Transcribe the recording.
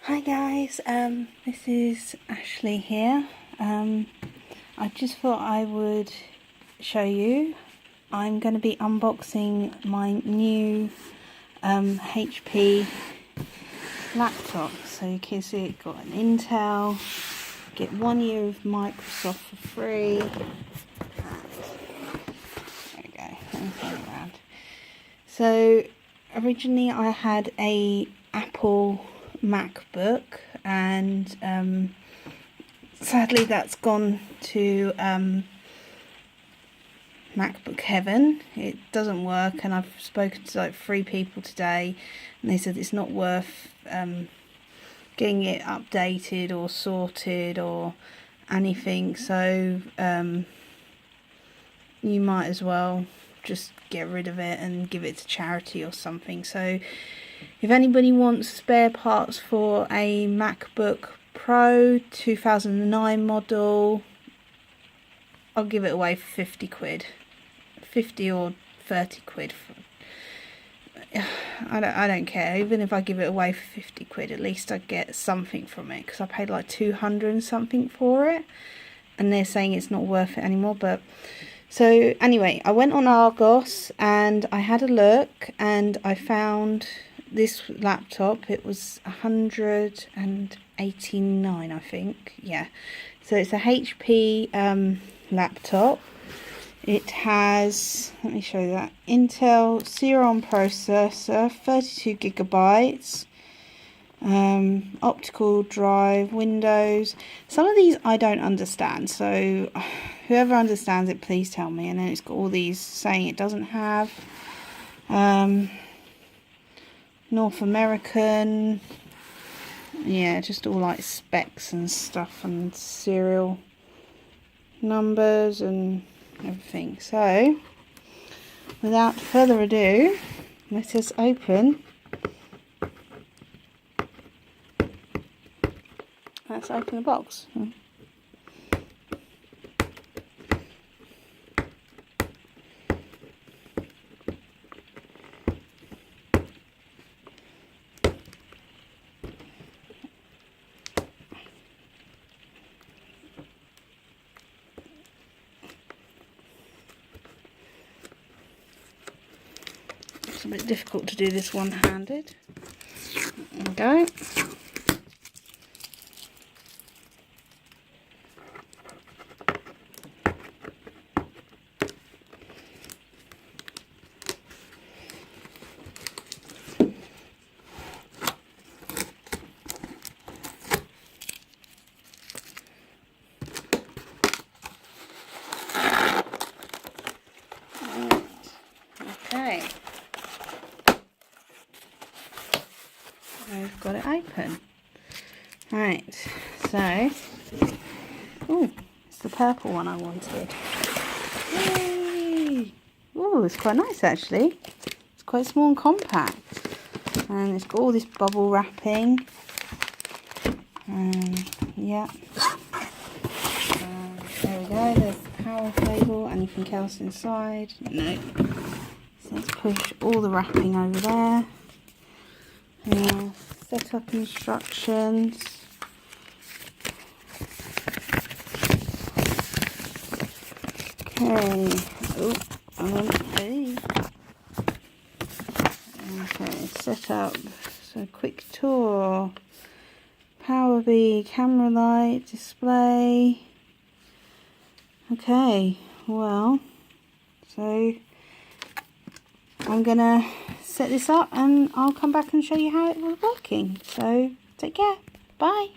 Hi guys, this is Ashley here. I just thought I would show you. I'm going to be unboxing my new HP laptop. So you can see it got an Intel, get 1 year of Microsoft for free. And there we go, let me turn it around. So originally I had a Apple MacBook, and sadly that's gone to MacBook heaven. It doesn't work, and I've spoken to like 3 people today and they said it's not worth getting it updated or sorted or anything, so you might as well just get rid of it and give it to charity or something. So if anybody wants spare parts for a MacBook Pro 2009 model, I'll give it away for 50 quid. 50 or 30 quid. I don't care. Even if I give it away for 50 quid, at least I get something from it, because I paid like 200 and something for it, and they're saying it's not worth it anymore. But so anyway, I went on Argos and I had a look and I found this laptop. It was 189, I think. Yeah, so it's a HP laptop. It has, let me show you that, Intel Xeon processor, 32 gigabytes, optical drive, Windows. Some of these I don't understand, so whoever understands it, please tell me. And then it's got all these saying it doesn't have. North American, yeah, just all like specs and stuff and serial numbers and everything. So without further ado, let us open. Let's open the box. It's a bit difficult to do this one-handed. There we go. Okay. I've got it open. Right, so, oh, it's the purple one I wanted. Yay! Oh, it's quite nice actually. It's quite small and compact. And it's got all this bubble wrapping. Yeah. There we go, there's the power cable. Anything else inside? No. So let's push all the wrapping over there. Setup instructions. Okay. Oh, hey. Okay, setup. So quick tour. Power B, camera light, display. Okay, well, so I'm gonna set this up and I'll come back and show you how it was working. So take care. Bye.